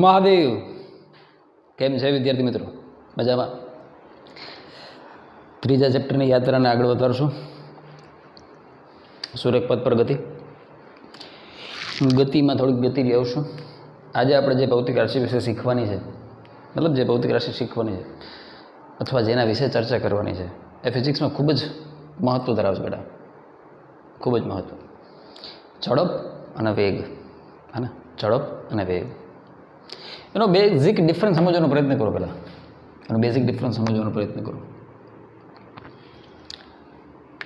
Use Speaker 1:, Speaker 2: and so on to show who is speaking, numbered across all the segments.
Speaker 1: મહાદેવ કેમ છે વિદ્યાર્થી મિત્રો? મજામાં? ત્રીજા ચેપ્ટરની યાત્રાને આગળ વધારશું. સુરેખપથ પર ગતિમાં થોડીક ગતિ આવશું. આજે આપણે જે ભૌતિક રાશિ વિશે શીખવાની છે, મતલબ જે ભૌતિક રાશિ શીખવાની છે અથવા જેના વિશે ચર્ચા કરવાની છે, એ ફિઝિક્સમાં ખૂબ જ મહત્ત્વ ધરાવે છે બેટા, ખૂબ જ મહત્ત્વ. ઝડપ અને વેગ, હા ને, ઝડપ અને વેગ, એનો બેઝિક ડિફરન્સ સમજવાનો પ્રયત્ન કરો. પહેલાં એનો બેઝિક ડિફરન્સ સમજવાનો પ્રયત્ન કરો.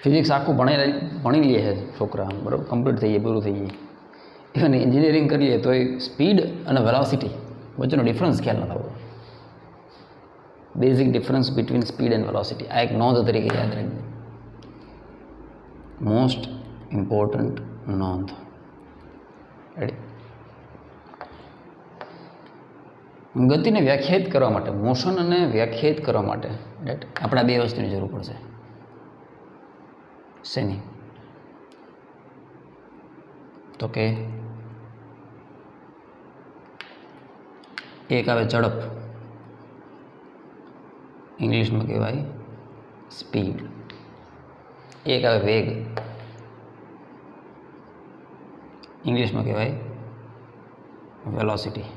Speaker 1: ફિઝિક્સ આખું ભણી લે છે છોકરા, બરાબર, કમ્પ્લીટ થઈ જાય, પૂરું થઈ જાય. ઇવન એન્જિનિયરિંગ કરીએ તો એ સ્પીડ અને વેલોસિટી વચ્ચેનો ડિફરન્સ ખ્યાલ ન થવો. Basic difference between speed and velocity, આ એક નોંધ તરીકે યાદ રાખજો. મોસ્ટ ઇમ્પોર્ટન્ટ નોંધ. રેડી? ગતિને વ્યાખ્યાયિત કરવા માટે, મોશનને વ્યાખ્યાયિત કરવા માટે, રાઈટ, આપણે આ બે વસ્તુની જરૂર પડશે. શેની? તો કે એક આવે ઝડપ, ઇંગ્લિશમાં કહેવાય સ્પીડ. એક આવે વેગ, ઇંગ્લિશમાં કહેવાય વેલોસિટી.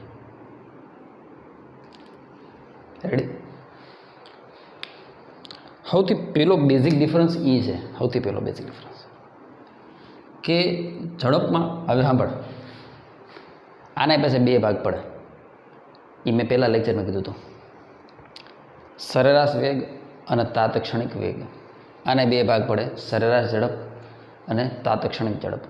Speaker 1: રેડી? સૌથી પહેલો બેઝિક ડિફરન્સ એ છે, સૌથી પહેલો બેઝિક ડિફરન્સ કે ઝડપમાં, હવે સાંભળ, આના પાસે બે ભાગ પડે. એ મેં પહેલાં લેક્ચરમાં કીધું હતું, સરેરાશ વેગ અને તાત્ક્ષણિક વેગ. આને બે ભાગ પડે, સરેરાશ ઝડપ અને તાત્ક્ષણિક ઝડપ.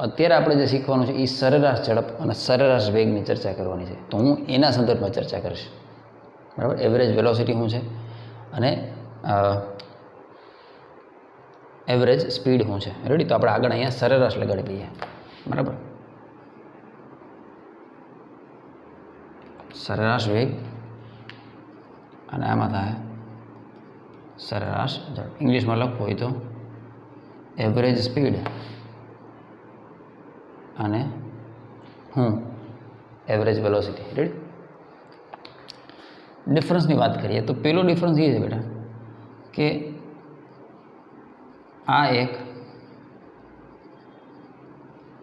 Speaker 1: અત્યારે આપણે જે શીખવાનું છે એ સરેરાશ ઝડપ અને સરેરાશ વેગની ચર્ચા કરવાની છે. તો હું એના સંદર્ભમાં ચર્ચા કરીશ, બરાબર. એવરેજ વેલોસિટી શું છે અને એવરેજ સ્પીડ શું છે. રેડી? તો આપણે આગળ અહીંયા સરેરાશ લગાડી દઈએ, બરાબર. સરેરાશ વેગ અને આમાં થાય સરેરાશ ઝડપ. ઇંગ્લિશમાં લખવું હોય તો એવરેજ સ્પીડ અને એવરેજ વેલોસિટી. રેડી? ડિફરન્સની વાત કરીએ તો પહેલો ડિફરન્સ એ છે બેટા કે આ એક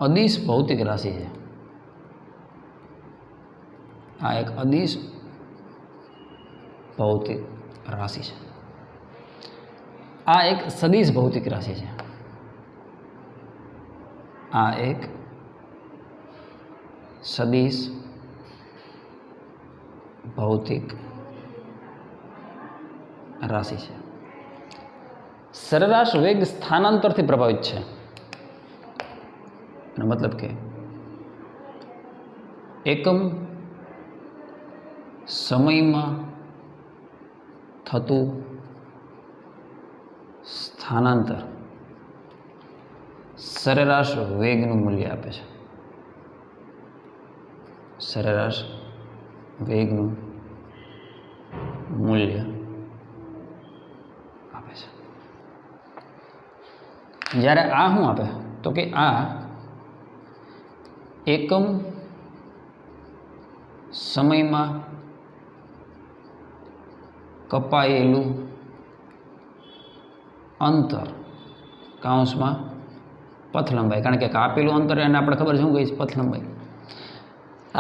Speaker 1: અદિશ ભૌતિક રાશિ છે. આ એક અદિશ ભૌતિક રાશિ છે. આ એક સદિશ ભૌતિક રાશિ છે. આ એક સદિશ ભૌતિક રાશિ છે. સરેરાશ વેગ સ્થાનાંતરથી પ્રભાવિત છે. એનો મતલબ કે એકમ સમયમાં થતું સ્થાનાંતર સરેરાશ વેગનું મૂલ્ય આપે છે. સરેરાશ વેગનું મૂલ્ય આપે છે. જ્યારે આ શું આપે તો કે આ એકમ સમયમાં કપાયેલું અંતર, કાઉન્સમાં પથલંબાઈ, કારણ કે કાપેલું અંતર એને આપણે ખબર છે શું કહીશ, પથલંબાઈ.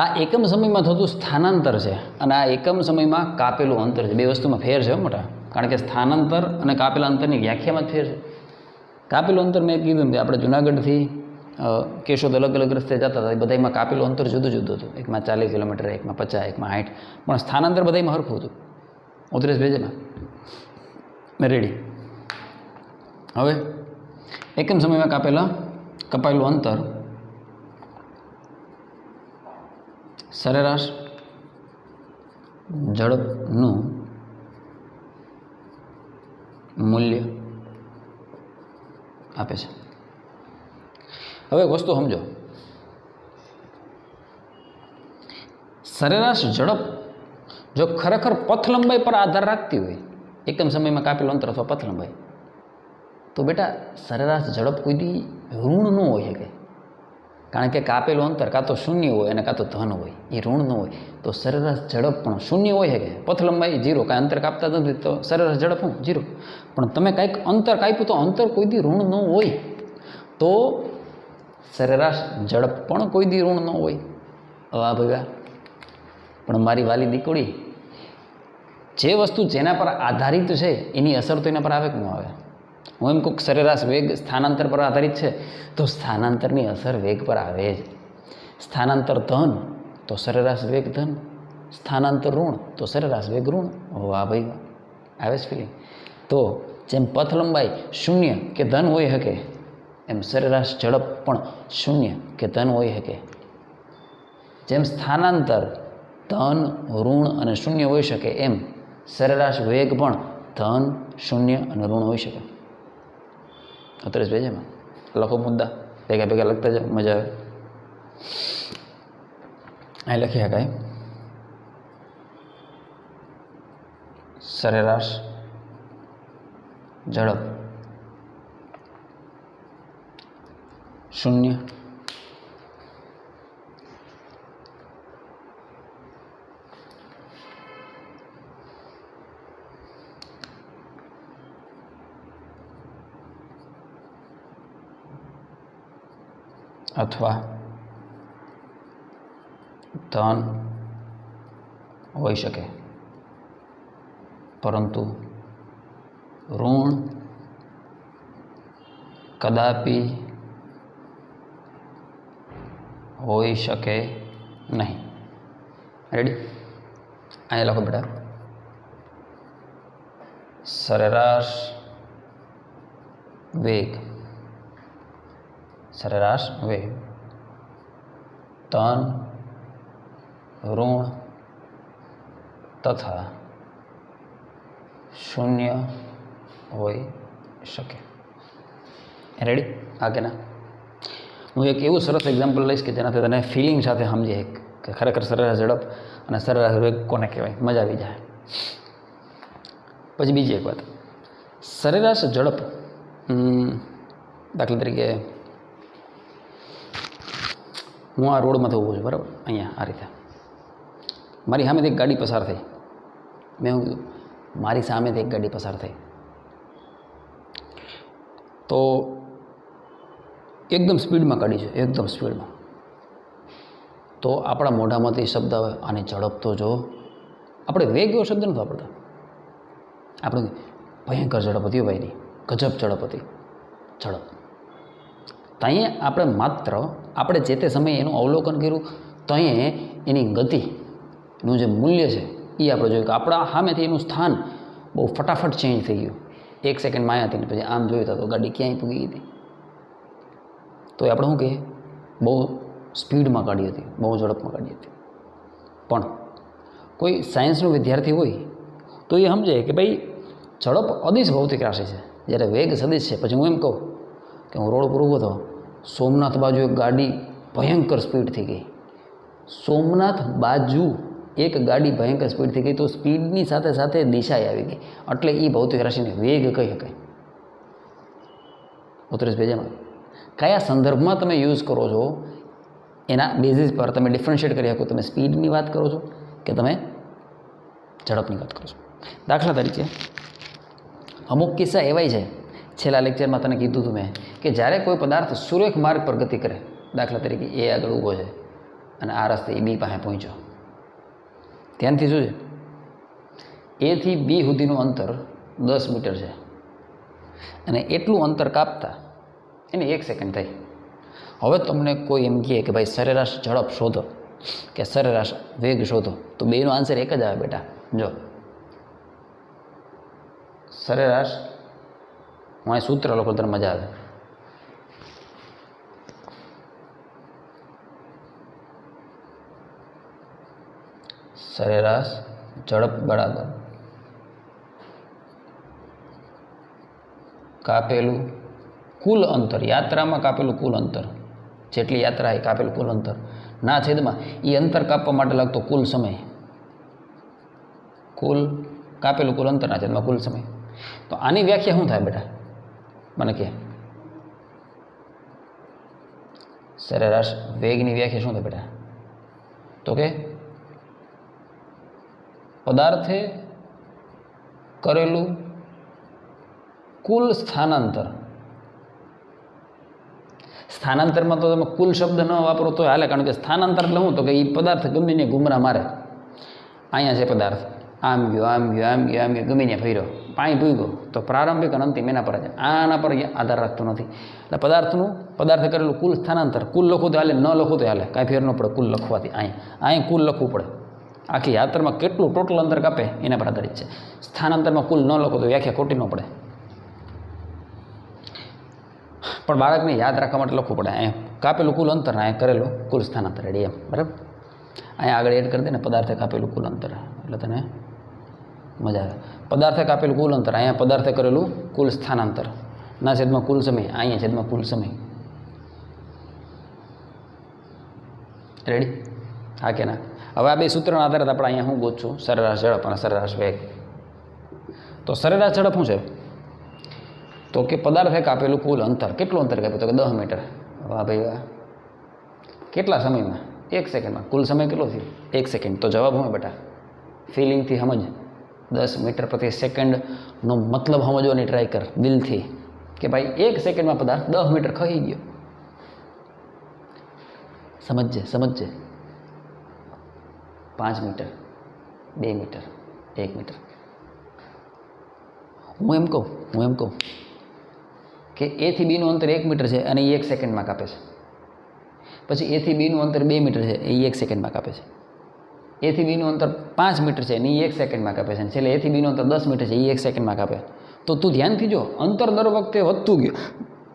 Speaker 1: આ એકમ સમયમાં થતું સ્થાનાંતર છે અને આ એકમ સમયમાં કાપેલું અંતર છે. બે વસ્તુમાં ફેર છે મોટા, કારણ કે સ્થાનાંતર અને કાપેલા અંતરની વ્યાખ્યામાં જ ફેર છે. કાપેલું અંતર મેં કીધું કે આપણે જુનાગઢથી કેશોદ અલગ અલગ રસ્તે જતા હતા, બધામાં કાપેલું અંતર જુદું જુદું હતું. એકમાં 40 કિલોમીટર, એકમાં 50, એકમાં 60, પણ સ્થાનાંતર બધામાં સરખું હતું. 39 ભેજેમાં રેડી. હવે એકમ સમયમાં કપાયેલું અંતર સરેરાશ ઝડપનું મૂલ્ય આપે છે. હવે એક વસ્તુ સમજો, સરેરાશ ઝડપ જો ખરેખર પથ લંબાઈ પર આધાર રાખતી હોય, એકમ સમયમાં કાપેલું અંતર અથવા પથ લંબાઈ, તો બેટા સરેરાશ ઝડપ કોઈ દી ઋણ ન હોઈ શકે. કારણ કે કાપેલું અંતર કાં તો શૂન્ય હોય અને કાં તો ધન હોય, એ ઋણ ન હોય. તો સરેરાશ ઝડપ પણ શૂન્ય હોય કે પથ લંબાઈ 0, કાંઈ અંતર કાપતા નથી તો સરેરાશ ઝડપ શું 0. પણ તમે કાંઈક અંતર કાપ્યું તો અંતર કોઈ દી ઋણ ન હોય, તો સરેરાશ ઝડપ પણ કોઈ દી ઋણ ન હોય. વાહ ભગા. પણ મારી વાલી દીકરી, જે વસ્તુ જેના પર આધારિત છે એની અસર તો એના પર આવે કે ન આવે? હું એમ કહું સરેરાશ વેગ સ્થાનાંતર પર આધારિત છે તો સ્થાનાંતરની અસર વેગ પર આવે જ. સ્થાનાંતર ધન તો સરેરાશ વેગ ધન, સ્થાનાંતર ઋણ તો સરેરાશ વેગ ઋણ. વાહ ભાઈ વાહ, આવે છે ફિલિંગ? તો જેમ પથ લંબાઈ શૂન્ય કે ધન હોઈ શકે એમ સરેરાશ ઝડપ પણ શૂન્ય કે ધન હોઈ શકે. જેમ સ્થાનાંતર ધન, ઋણ અને શૂન્ય હોઈ શકે એમ સરેરાશ વેગ પણ ધન, શૂન્ય અને ઋણ હોઈ શકે. અત્યારે પેજમાં લખો મુદ્દા, ભેગા ભેગા લખતા જાઓ, મજા આવે. અહીં લખી શકાય સરેરાશ ઝડપ શૂન્ય અથવા ધન હોઈ શકે, પરંતુ ઋણ કદાપી હોઈ શકે નહીં. રેડી? અહીંયા લખો બેટા, સરેરાશ વેગ ધન, ઋણ તથા શૂન્ય હોઈ શકે. રેડી? આગળના હું એક એવું સરસ એક્ઝામ્પલ લઈશ કે જેનાથી તને ફિલિંગ સાથે સમજે કે ખરેખર સરેરાશ ઝડપ અને સરેરાશ વેગ કોને કહેવાય, મજા આવી જાય. પછી બીજી એક વાત, સરેરાશ ઝડપ દાખલા તરીકે હું આ રોડમાંથી ઊભો છું, બરાબર? અહીંયા આ રીતે મારી સામેથી એક ગાડી પસાર થઈ. મેં શું કીધું? મારી સામેથી એક ગાડી પસાર થઈ તો એકદમ સ્પીડમાં ગાડી છે, એકદમ સ્પીડમાં. તો આપણા મોઢામાંથી શબ્દ આવે આની ઝડપ તો જો. આપણે વેગ એવો શબ્દ નથી વાપરતા, આપણે ભયંકર ઝડપ હતી ભાઈની, ગજબ ઝડપ હતી. ઝડપ ત્યાં આપણે માત્ર આપણે જે તે સમયે એનું અવલોકન કર્યું, ત્યાં એની ગતિનું જે મૂલ્ય છે એ આપણે જોયું કે આપણા સામેથી એનું સ્થાન બહુ ફટાફટ ચેન્જ થઈ ગયું. 1 સેકન્ડમાં આવ્યા હતી ને પછી આમ જોયું તો ગાડી ક્યાંય પૂગી ગઈ હતી. તો એ આપણે શું કહીએ? બહુ સ્પીડમાં ગાડી હતી, બહુ ઝડપમાં ગાડી હતી. પણ કોઈ સાયન્સનો વિદ્યાર્થી હોય તો એ સમજે કે ભાઈ ઝડપ અદિશ ભૌતિક રાશિ છે, જ્યારે વેગ સદિશ છે. પછી હું એમ કહું કે હું રોડ પર ઊભો હતો, સોમનાથ બાજુ એક ગાડી ભયંકર સ્પીડથી ગઈ. સોમનાથ બાજુ એક ગાડી ભયંકર સ્પીડથી ગઈ તો સ્પીડની સાથે સાથે દિશાએ આવી ગઈ, એટલે એ ભૌતિક રાશિને વેગ કહી શકાય. 32 પેજમાં કયા સંદર્ભમાં તમે યુઝ કરો છો એના બેઝિસ પર તમે ડિફરન્શિએટ કરી શકો. તમે સ્પીડની વાત કરો છો કે તમે ઝડપની વાત કરો છો. દાખલા તરીકે અમુક કિસ્સા એવાય છે, છેલ્લા લેક્ચરમાં તને કીધું હતું મેં, કે જ્યારે કોઈ પદાર્થ સુરેખ માર્ગ પર ગતિ કરે, દાખલા તરીકે એ આગળ ઊભો છે અને આ રસ્તે એ બી પાસે પહોંચ્યો. ધ્યાનથી શું છે? એ થી બી સુધીનું અંતર 10 મીટર છે અને એટલું અંતર કાપતા એને 1 સેકન્ડ થઈ. હવે તમને કોઈ એમ કહે કે ભાઈ સરેરાશ ઝડપ શોધો કે સરેરાશ વેગ શોધો, તો બેનો આન્સર એક જ આવે બેટા. જો સરેરાશ, હું અહીં સૂત્ર લખો તને મજા આવે. સરેરાશ ઝડપ બરાબર કાપેલું કુલ અંતર, યાત્રામાં કાપેલું કુલ અંતર, જેટલી યાત્રા એ કાપેલું કુલ અંતર ના છેદમાં એ અંતર કાપવા માટે લાગતો કુલ સમય, કુલ કાપેલું કુલ અંતરના છેદમાં કુલ સમય. તો આની વ્યાખ્યા શું થાય બેટા? મને કહે. સરેરાશ વેગની વ્યાખ્યા શું થાય બેટા? તો કે પદાર્થે કરેલું કુલ સ્થાનાંતર. સ્થાનાંતરમાં તો તમે કુલ શબ્દ ન વાપરો તો હાલે, કારણ કે સ્થાનાંતર એટલે શું? તો કે એ પદાર્થ ગમે ને ઘૂમરા મારે. અહીંયા છે પદાર્થ, આમ ગયો આમ ગયો આમ ગયો આમ ગયો, ગમે ને ફર્યો, પાણી ભૂગ્યો, તો પ્રારંભિક અને અંતિમ એના પર જ, આના પર આધાર રાખતો નથી. એટલે પદાર્થે કરેલું કુલ સ્થાનાંતર, કુલ લખવું તો હાલે, ન લખવું તો હાલે, કાંઈ ફેર ન પડે કુલ લખવાથી. અહીંયા કુલ લખવું પડે. આખી યાત્રામાં કેટલું ટોટલ અંતર કાપે એના પર આધારિત છે. સ્થાનાંતરમાં કુલ ન લખો તો વ્યાખ્યા ખોટી ન પડે, પણ બાળકને યાદ રાખવા માટે લખવું પડે. અહીંયા કાપેલું કુલ અંતર, અહીંયા કરેલું કુલ સ્થાનાંતર રેડી એમ, બરાબર. અહીંયા આગળ એડ કરી દે ને, પદાર્થે કાપેલું કુલ અંતર, એટલે તને મજા આવે. પદાર્થે કાપેલું કુલ અંતર, અહીંયા પદાર્થે કરેલું કુલ સ્થાનાંતર ના છેદમાં કુલ સમય, અહીંયા છેદમાં કુલ સમય. રેડી? હા કે ના? હવે આ બે સૂત્રોના આધારે આપણે અહીંયા હું ગોતું છું, સરેરાશ ઝડપ અને સરેરાશ વેગ. તો સરેરાશ ઝડપ શું છે? તો કે પદાર્થે કાપેલું કુલ અંતર. કેટલું અંતર કાપ્યું? તો કે 10 મીટર. વાહ ભાઈ વાહ. કેટલા સમયમાં? 1 સેકન્ડમાં. કુલ સમય કેટલો થયો? 1 સેકન્ડ. તો જવાબ શું બેટા? ફિલિંગથી સમજ. 10 મીટર પ્રતિ સેકન્ડનો મતલબ સમજવાની ટ્રાય કર દિલથી, કે ભાઈ 1 સેકન્ડમાં પદાર્થ 10 મીટર ખહી ગયો. સમજજે 5 મીટર, 2 મીટર, 1 મીટર. હું એમ કહું કે A થી Bનું અંતર 1 મીટર છે અને એ 1 સેકન્ડમાં કાપે છે. પછી A થી Bનું અંતર 2 મીટર છે, એ 1 સેકન્ડમાં કાપે છે. A થી Bનું અંતર 5 મીટર છે અને એ 1 સેકન્ડમાં કાપે છે. છેલ્લે A થી Bનું અંતર 10 મીટર છે, એ 1 સેકન્ડમાં કાપે. તો તું ધ્યાનથી જો, અંતર દર વખતે વધતું ગયું,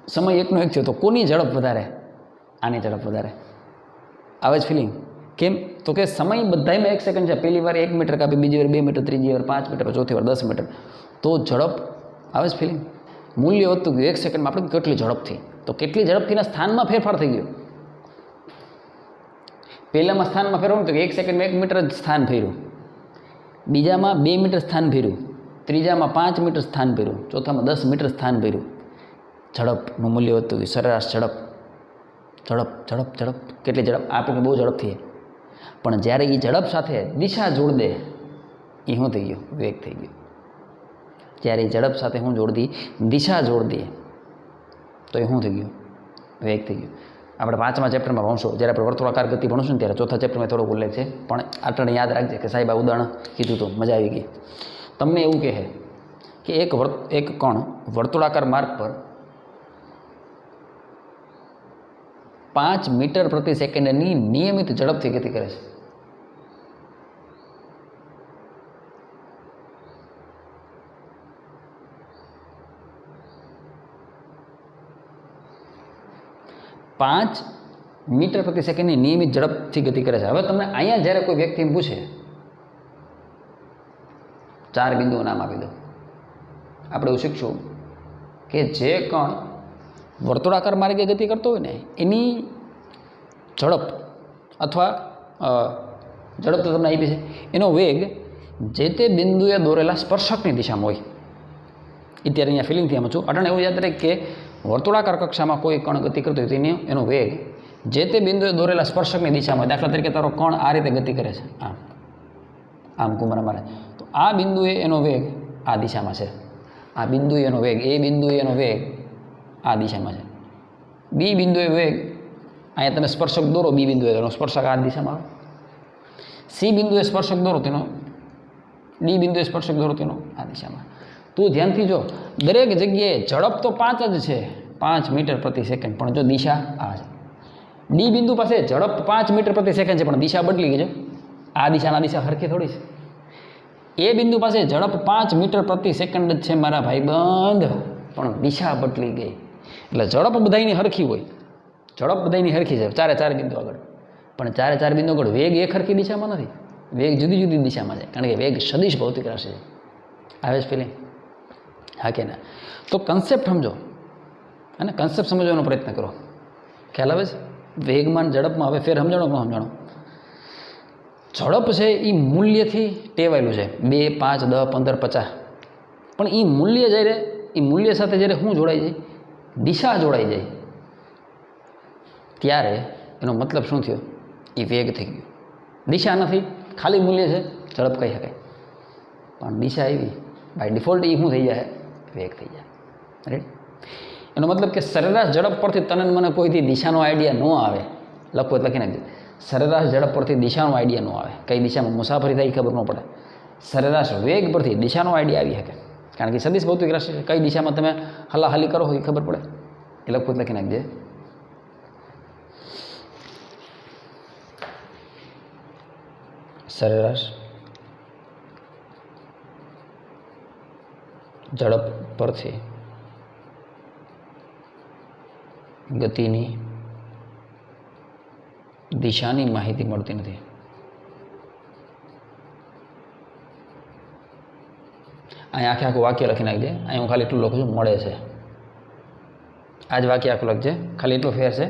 Speaker 1: સમય એકનો એક થયો, તો કોની ઝડપ વધારે? આની ઝડપ વધારે. આવે જ ફિલિંગ? કેમ? તો કે સમય બધામાં 1 સેકન્ડ છે. પહેલી વાર 1 મીટર કાપી, બીજી વાર 2 મીટર, ત્રીજી વાર 5 મીટર, ચોથી વાર 10 મીટર. તો ઝડપ આવે જ ફિલિંગ? મૂલ્ય વધતું ગયું 1 સેકન્ડમાં. આપણે કેટલી ઝડપથી, તો કેટલી ઝડપથીના સ્થાનમાં ફેરફાર થઈ ગયો. પહેલામાં સ્થાનમાં ફેરવું તો કે 1 સેકન્ડમાં 1 મીટર જ સ્થાન ફેર્યું, બીજામાં 2 મીટર સ્થાન ફેર્યું, ત્રીજામાં 5 મીટર સ્થાન ફેર્યું, ચોથામાં 10 મીટર સ્થાન ફેર્યું. ઝડપનું મૂલ્ય વધતું ગયું. સરેરાશ ઝડપ. કેટલી ઝડપ? આપણે બહુ ઝડપથી. પણ જ્યારે એ ઝડપ સાથે દિશા જોડ દે, એ શું થઈ ગયું? વેગ થઈ ગયો. જ્યારે એ ઝડપ સાથે હું જોડ દી, દિશા જોડ દઈએ, તો એ શું થઈ ગયું? વેગ થઈ ગયું. આપણે 5મા ચેપ્ટરમાં ભણશું, જ્યારે આપણે વર્તુળાકાર ગતિ ભણશું ને ત્યારે 4થા ચેપ્ટરમાં થોડોક ઉલ્લેખ છે, પણ આટણે યાદ રાખજે કે સાહેબ આ ઉદાહરણ કીધું તો મજા આવી ગઈ. તમને એવું કહે કે એક કણ વર્તુળાકાર માર્ગ પર 5 મીટર પ્રતિ સેકન્ડની નિયમિત ઝડપથી ગતિ કરે છે. પાંચ મીટર પ્રતિ સેકન્ડની નિયમિત ઝડપથી ગતિ કરે છે. હવે તમને અહીંયા જ્યારે કોઈ વ્યક્તિ એમ પૂછે, 4 બિંદુઓ નામ આપી દો. આપણે એવું શીખશું કે જે કણ વર્તુળાકાર માર્ગે ગતિ કરતો હોય ને, એની ઝડપ અથવા ઝડપ તો તમને આપી છે, એનો વેગ જે તે બિંદુએ દોરેલા સ્પર્શકની દિશામાં હોય. અત્યારે અહીંયા ફિલિંગથી આમ છું. અટાણે એવું યાદ રાખે કે વર્તુળાકાર કક્ષામાં કોઈ કણ ગતિ કરતો હોય તો એનો વેગ જે તે બિંદુએ દોરેલા સ્પર્શકની દિશામાં. દાખલા તરીકે તારો કણ આ રીતે ગતિ કરે છે, આમ ઘૂમરા મારે, તો આ બિંદુએ એનો વેગ આ દિશામાં છે. આ બિંદુએ એનો વેગ, એ બિંદુએ એનો વેગ આ દિશામાં છે. બી બિંદુએ વેગ, અહીંયા તમે સ્પર્શક દોરો, બી બિંદુએ તેનો સ્પર્શક આ દિશામાં આવે. સી બિંદુએ સ્પર્શક દોરો, તેનો ડી બિંદુએ સ્પર્શક દોરો, તેનો આ દિશામાં. તું ધ્યાનથી જો, દરેક જગ્યાએ ઝડપ તો 5 જ છે, 5 મીટર પ્રતિ સેકન્ડ, પણ જો દિશા આ છે. ડી બિંદુ પાસે ઝડપ 5 મીટર પ્રતિ સેકન્ડ છે, પણ દિશા બદલી ગઈ છે. આ દિશાના દિશા સરખી થોડી છે. એ બિંદુ પાસે ઝડપ 5 મીટર પ્રતિ સેકન્ડ જ છે મારા ભાઈબંધ, પણ દિશા બદલી ગઈ. એટલે ઝડપ બધાની સરખી હોય, ઝડપ બધાની સરખી છે 4 બિંદુ આગળ, પણ 4 બિંદુ આગળ વેગ એક સરખી દિશામાં નથી, વેગ જુદી જુદી દિશામાં છે, કારણ કે વેગ સદિશ ભૌતિક રાશિ છે. આવે છે ફિલિંગ? હા કે ના? તો કન્સેપ્ટ સમજો અને કન્સેપ્ટ સમજવાનો પ્રયત્ન કરો. ખ્યાલ આવે છે? વેગમાન ઝડપમાં હવે ફેર સમજાણો ન સમજાણો? ઝડપ છે એ મૂલ્યથી ટેવાયેલું છે, 2, 5, 10, 15, 50, પણ એ મૂલ્ય જ્યારે એ મૂલ્ય સાથે જ્યારે શું જોડાઈ જાય? દિશા જોડાઈ જાય. ત્યારે એનો મતલબ શું થયો? એ વેગ થઈ ગયો. દિશા નથી, ખાલી મૂલ્ય છે, ઝડપ કહી શકાય. પણ દિશા એવી બાય ડિફોલ્ટ એ શું થઈ જાય? વેગ થઈ જાય. રાઈટ. એનો મતલબ કે સરેરાશ ઝડપ પરથી તને મને કોઈથી દિશાનો આઈડિયા ન આવે. લખવું એટલે લખી નાખજો. સરેરાશ ઝડપ પરથી દિશાનો આઈડિયા ન આવે. કઈ દિશામાં મુસાફરી થાય એ ખબર ન પડે. સરેરાશ વેગ પરથી દિશાનો આઈડિયા આવી શકે. કારણ કે સદિશ ભૌતિક રાશિ છે. કઈ દિશામાં તમે હલાહલી કરો એ ખબર પડે. એ લખવું એટલે લખી નાખજે. સરેરાશ ઝડપ પરથી ગતિની દિશાની માહિતી મળતી નથી. અહીં આખે આખું વાક્ય લખી નાખજે. અહીં હું ખાલી એટલું લખું છું, મળે છે. આ જ વાક્ય આખું લખજે, ખાલી એટલો ફેર છે.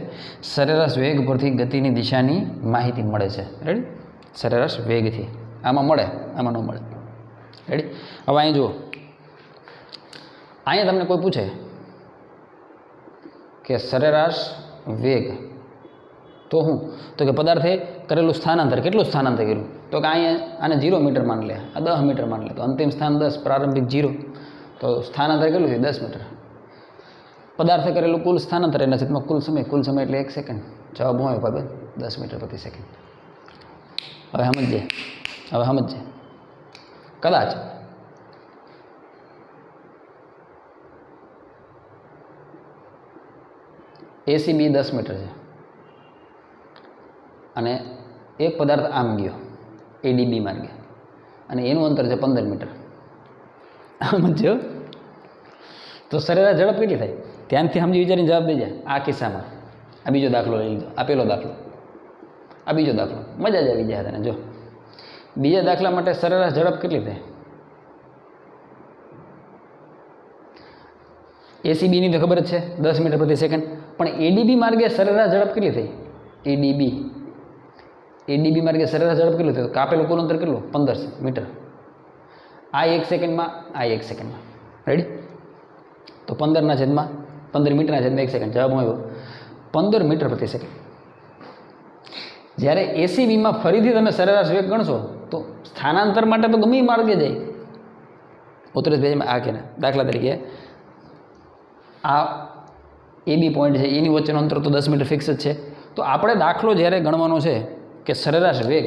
Speaker 1: સરેરાશ વેગ પરથી ગતિની દિશાની માહિતી મળે છે. રેડી? સરેરાશ વેગથી. આમાં મળે, આમાં ન મળે. રેડી? હવે અહીં જુઓ, અહીંયા તમને કોઈ પૂછે કે સરેરાશ વેગ તો શું? તો કે પદાર્થે કરેલું સ્થાનાંતર. કેટલું સ્થાનાંતર કર્યું? તો કે અહીંયા આને 0 મીટર માન લે, આ 10 મીટર માન લે. તો અંતિમ સ્થાન 10, પ્રારંભિક 0. તો સ્થાનાંતર કેટલું છે? 10 મીટર. પદાર્થે કરેલું કુલ સ્થાનાંતર એના છેદમાં કુલ સમય એટલે 1 સેકન્ડ. જવાબ શું આવ્યો ભાઈ? 10 મીટર પ્રતિ સેકન્ડ. હવે સમજજે. કદાચ એસીબી 10 મીટર છે અને એક પદાર્થ આમ ગયો એડીબી માર્ગે અને એનું અંતર છે 15 મીટર. સમજો? તો સરેરાશ ઝડપ કેટલી થાય? ધ્યાનથી સમજી વિચારીને જવાબ દેજે. આ કિસ્સામાં આ બીજો દાખલો લઈ લીધો, આ પહેલો દાખલો, આ બીજો દાખલો. મજા જ આવી જાય તને. જો બીજા દાખલા માટે સરેરાશ ઝડપ કેટલી થાય? એસીબીની તો ખબર જ છે 10 મીટર પ્રતિ સેકન્ડ. પણ એડીબી માર્ગે સરેરાશ ઝડપ કેટલી થઈ? એડીબી માર્ગે સરેરાશ ઝડપ કેટલું થયું? કાપેલું કુલ અંતર કેટલું? 15 મીટર. આ 1 સેકન્ડમાં, આ 1 સેકન્ડમાં. રેડી? તો 15 મીટરના છેદમાં 1 સેકન્ડ. જવાબ આવ્યો 15 મીટર પ્રતિ સેકન્ડ. જ્યારે એસીબીમાં ફરીથી તમે સરેરાશ વેગ ગણશો તો સ્થાનાંતર માટે તો ગમે માર્ગે જાય. 39 પેજમાં આ કે દાખલા તરીકે આ એબી પોઈન્ટ છે, એની વચ્ચેનું અંતર તો 10 મીટર ફિક્સ જ છે. તો આપણે દાખલો જ્યારે ગણવાનો છે કે સરેરાશ વેગ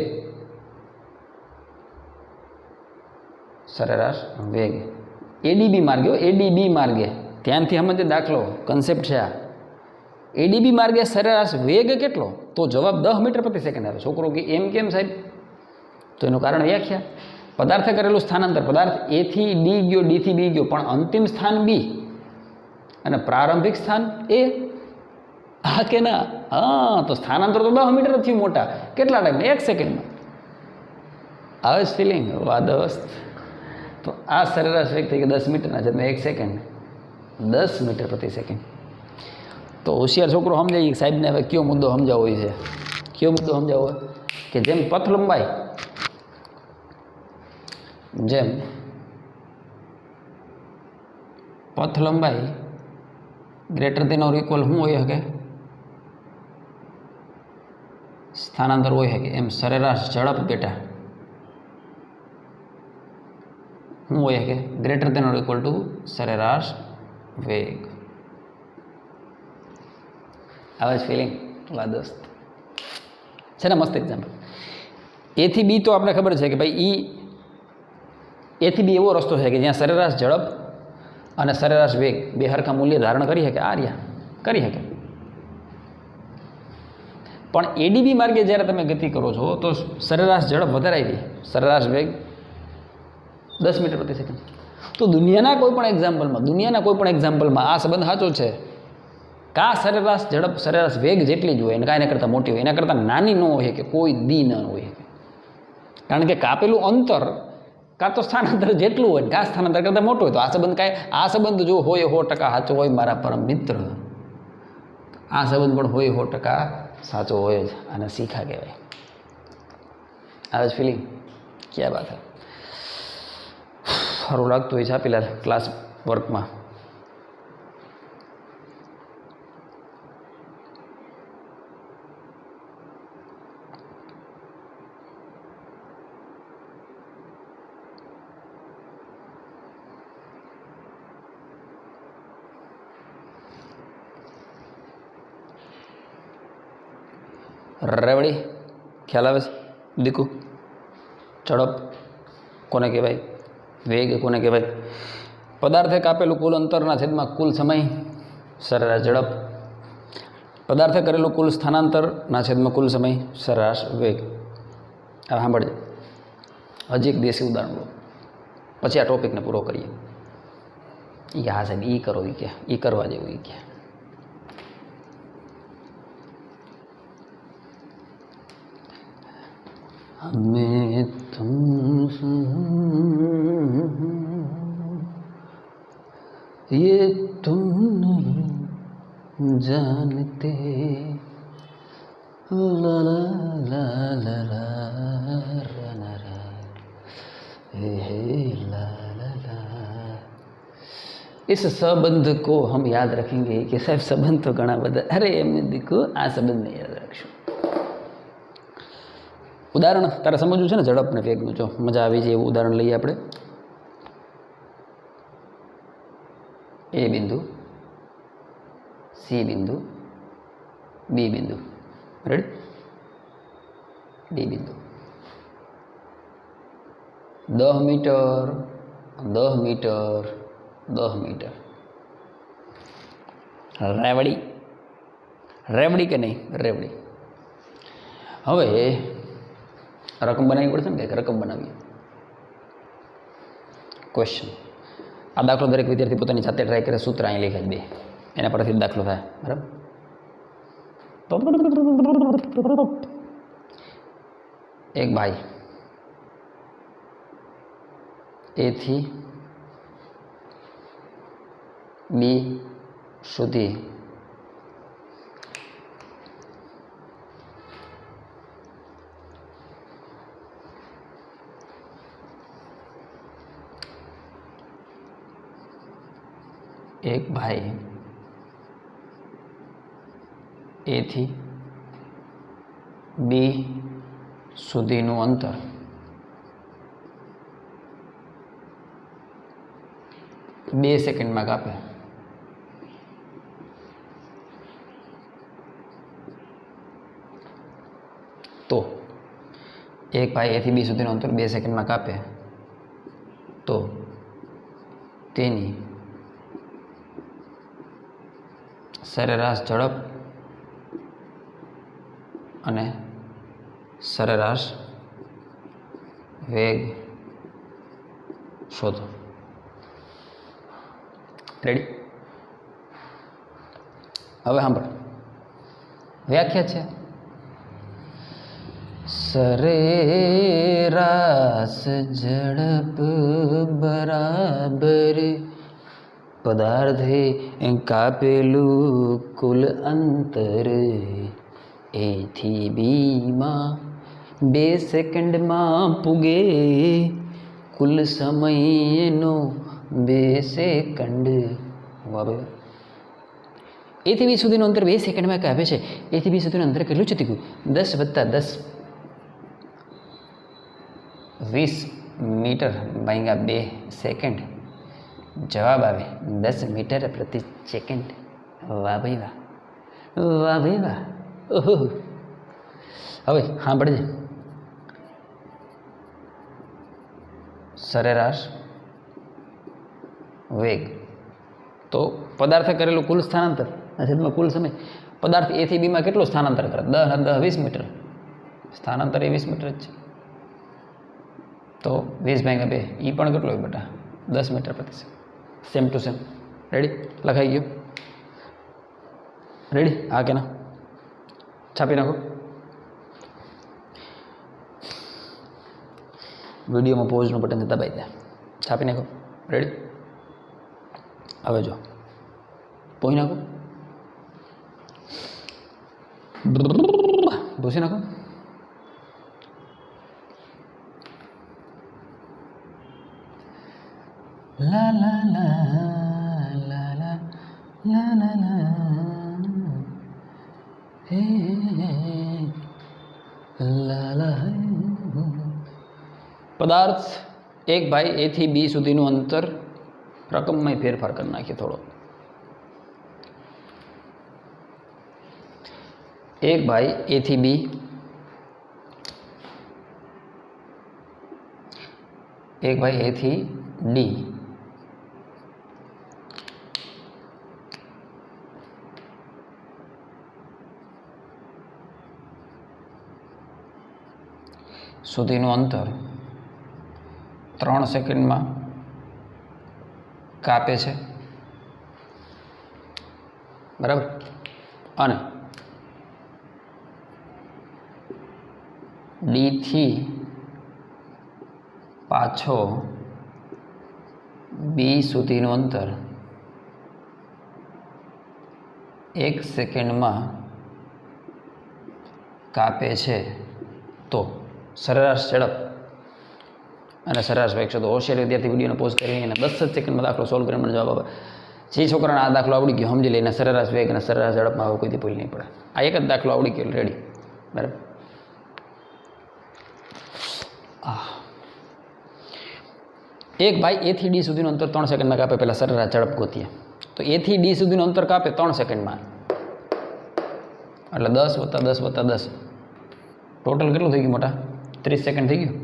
Speaker 1: એડીબી માર્ગે ધ્યાનથી સમજે દાખલો, કન્સેપ્ટ છે આ. એડીબી માર્ગે સરેરાશ વેગ કેટલો? તો જવાબ 10 મીટર પ્રતિ સેકન્ડ આવે. છોકરો કે એમ કેમ સાહેબ? તો એનું કારણ વ્યાખ્યા. પદાર્થે કરેલું સ્થાનાંતર, પદાર્થ એ થી ડી ગયો, ડી થી બી ગયો, પણ અંતિમ સ્થાન બી અને પ્રારંભિક સ્થાન એ. હા કે ના? હા. તો સ્થાનાંતર તો 10 મીટર થયું મોટા. કેટલા ટાઈમ? 1 સેકન્ડમાં. આવે જ ફિલિંગ? વાહ દોસ્ત. તો આ સરેરાશ વેગ થઈ ગયો 10 મીટરના જેમાં 1 સેકન્ડ, 10 મીટર પ્રતિ સેકન્ડ. તો હોશિયાર છોકરો સમજાય સાહેબને હવે કયો મુદ્દો સમજાવવો છે? કયો મુદ્દો સમજાવવો? કે જેમ પથ લંબાઈ ગ્રેટર દેન ઓર ઇક્વલ શું હોય શકે? સ્થાનાંતર હોય શકે. એમ સરેરાશ ઝડપ બેટા શું હોય શકે? Greater than or equal to સરેરાશ વેગ. આવે જ ફિલિંગ? વાહ દોસ્ત. છે ને મસ્ત એક્ઝામ્પલ. એથી બી તો આપણે ખબર છે કે ભાઈ એથી બી એવો રસ્તો છે કે જ્યાં સરેરાશ ઝડપ અને સરેરાશ વેગ બે હરખા મૂલ્ય ધારણ કરી શકે. આ રહ્યા કરી શકે. પણ એડીબી માર્ગે જ્યારે તમે ગતિ કરો છો તો સરેરાશ ઝડપ વધારે આવી, સરેરાશ વેગ 10 મીટર પ્રતિ સેકન્ડ. તો દુનિયાના કોઈ પણ એક્ઝામ્પલમાં આ સંબંધ સાચો છે. કા સરેરાશ ઝડપ સરેરાશ વેગ જેટલી જ હોય અને કાંઈ એના કરતાં મોટી હોય, એના કરતાં નાની ન હોય કે કોઈ દી ન હોય. કારણ કે કાપેલું અંતર કાં તો સ્થાનાંતર જેટલું હોય કાં સ્થાનાંતર કરતાં મોટું હોય. તો આ સંબંધ જો હોય 100% સાચો હોય મારા પરમ મિત્ર, આ સંબંધ પણ હોય 100% સાચો હોય જ. અને શીખા કહેવાય. આવે જ ફિલિંગ? ક્યાં વાત હે. સારું લાગતું હોય છે આપેલા ક્લાસ વર્કમાં. રેવડી ખ્યાલ આવે છે? દીકુ ઝડપ કોને કહેવાય? વેગ કોને કહેવાય? પદાર્થે કાપેલું કુલ અંતરના છેદમાં કુલ સમય સરેરાશ ઝડપ. પદાર્થે કરેલું કુલ સ્થાનાંતરના છેદમાં કુલ સમય સરેરાશ વેગ. હવે સાંભળજો, હજી એક દેશી ઉદાહરણ લો, પછી આ ટોપિકને પૂરો કરીએ. એ હા સાહેબ એ કરો, એ કે એ કરવા જેવું, એ કે हमें तुम ये तुम नहीं जानते ला ला ला ला ला ला ला हे ला ला ला. इस संबंध को हम याद रखेंगे कि साहब संबंध तो घना बधा. अरे एमने देखो आ संबंध नहीं याद रखशो. ઉદાહરણ તારે સમજવું છે ને ઝડપ ને વેગનું. જો મજા આવી જાય એવું ઉદાહરણ લઈએ આપણે. એ બિંદુ, સી બિંદુ, બી બિંદુ. રેડી? ડી બિંદુ 10 મીટર 10 મીટર 10 મીટર. રેવડી રેવડી કે નહીં? રેવડી. હવે રકમ બનાવવી પડશે ને, કંઈક રકમ બનાવીએ. ક્વેશ્ચન. આ દાખલો દરેક વિદ્યાર્થી પોતાની જાતે ટ્રાય કરે. સૂત્ર અહીં લખાય 2, એના પરથી દાખલો થાય. બરાબર? એક ભાઈ એથી બી સુધી એક ભાઈ એથી બી સુધીનું અંતર 2 સેકન્ડમાં કાપે. તો એક ભાઈ એથી બી સુધીનું અંતર 2 સેકન્ડમાં કાપે તો તેની સરેરાશ ઝડપ અને સરેરાશ વેગ શોધો. રેડી? હવે સાંભળ, વ્યાખ્યા છે સરેરાશ ઝડપ બરાબર પદાર્થે કાપેલું કુલ અંતર એથી બીમાં 2 સેકન્ડમાં પૂગે કુલ સમયનો 2 સેકન્ડ. બરાબર? એથી બી સુધીનું અંતર 2 સેકન્ડમાં કાપે છે. એથી બી સુધીનું અંતર કેટલું છે દીકું? 10 + 10 20 મીટર ભાગ્યા 2 સેકન્ડ. જવાબ આવે 10 મીટર પ્રતિ સેકન્ડ. વાહ ભાઈ વાહ, વાહ ભાઈ વાહ. ઓહો. હવે સાંભળજે, સરેરાશ વેગ તો પદાર્થે કરેલું કુલ સ્થાનાંતર છેદમાં કુલ સમય. પદાર્થ એથી બીમાં કેટલું સ્થાનાંતર કરે? 10 × 10 20 મીટર. સ્થાનાંતર એ 20 મીટર જ છે. તો 20 / 2 એ પણ કેટલો હોય બેટા? 10 મીટર પ્રતિ second. Same to same. Ready? લખાઈ ગયું? રેડી? હા કે ના? છાપી નાખો. વિડીયોમાં પોઝનું બટન દબાઈ દે. છાપી નાખો. રેડી? હવે જો પોઈ નાખો, ભૂસી નાખો. લા લા લા લા લા લા લા લા હે લા લા. પદાર્થ એક ભાઈ એથી બી સુધીનું અંતર. રકમમાં ફેરફાર કરી નાખીએ થોડો. એક ભાઈ એથી બી एक भाई ए थी डी, સુધીનું અંતર 3 સેકન્ડમાં કાપે છે, બરાબર. અને ડીથી પાછો બી સુધીનું અંતર 1 સેકન્ડમાં કાપે છે, તો સરેરાશ ઝડપ અને સરેરાશ વેગ શોધો. હોશિયાર વિદ્યાર્થી વિડીયોને પોઝ કરીને અને 10 જ સેકન્ડમાં દાખલો સોલ્વ કરીને મને જવાબ આપે. જે છોકરાને આ દાખલો આવડી ગયો સમજી લઈને સરેરાશ વેગ અને સરેરાશ ઝડપમાં હવે કોઈ ભૂલ નહીં પડે. આ એક જ દાખલો આવડી ગયો રેડી, બરાબર. એક ભાઈ એ થી ડી સુધીનું અંતર 3 સેકન્ડમાં કાપે. પહેલાં સરેરાશ ઝડપ ગોતીએ. તો એ થી ડી સુધીનું અંતર કાપે 3 સેકન્ડમાં, એટલે 10 + 10 + 10 ટોટલ કેટલું થઈ ગયું મોટા? 30 સેકન્ડ થઈ ગયું.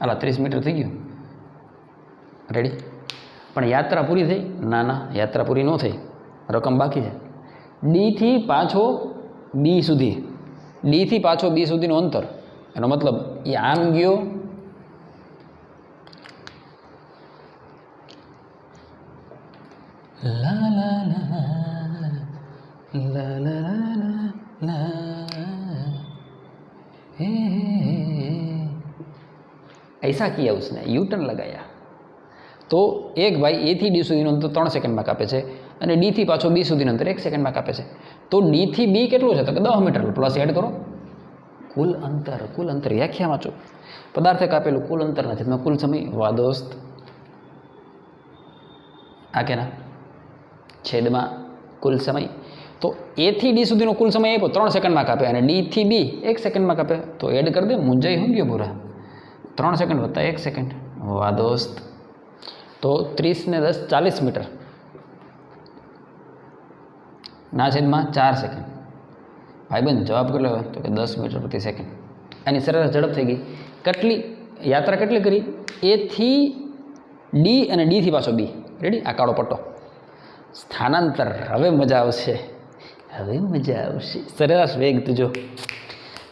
Speaker 1: હાલા 30 મીટર થઈ ગયું, રેડી. પણ યાત્રા પૂરી થઈ? ના ના, યાત્રા પૂરી ન થઈ, રકમ બાકી છે. ડીથી પાછો બી સુધી, ડીથી પાછો બી સુધીનું અંતર, એનો મતલબ એ આમ ગયો, લા લા લા લા લા લા हे ऐसा किया उसने, यू टर्न लगाया. तो एक भाई ए थी डी सुधीનું અંતર 3 સેકન્ડમાં કાપે છે અને ડી થી પાછો બી સુધીનું અંતર 1 સેકન્ડમાં કાપે છે. તો ડી થી બી કેટલું છે? તો કે 10 મીટર પ્લસ એડ કરો કુલ અંતર વ્યાખ્યા વાંચો. પદાર્થે કાપેલું કુલ અંતરના છેદમાં કુલ સમય. વાહ દોસ્ત, આ કે ના, છેદમાં કુલ સમય. તો એ થી ડી સુધીનો કુલ સમય આપ્યો 3 સેકન્ડમાં કાપે અને ડી થી બી 1 સેકન્ડમાં કાપે. તો એડ કરી દે, મુંજાઈ હું ગયો પૂરા. 3 સેકન્ડ વત્તા 1 સેકન્ડ. વાહ દોસ્ત. તો 30 ને 10 40 મીટર ના છેદમાં 4 સેકન્ડ. ભાઈબંધ જવાબ કેટલો હોય? તો કે 10 મીટર પ્રતિ સેકન્ડ. એની સરેરાશ ઝડપ થઈ ગઈ. કેટલી યાત્રા કેટલી કરી? એ થી ડી અને ડી થી પાછો બી, રેડી. આ કાળો પટ્ટો સ્થાનાંતર. હવે મજા આવશે, હવે મજા આવશે. સરેરાશ વેગ તુજો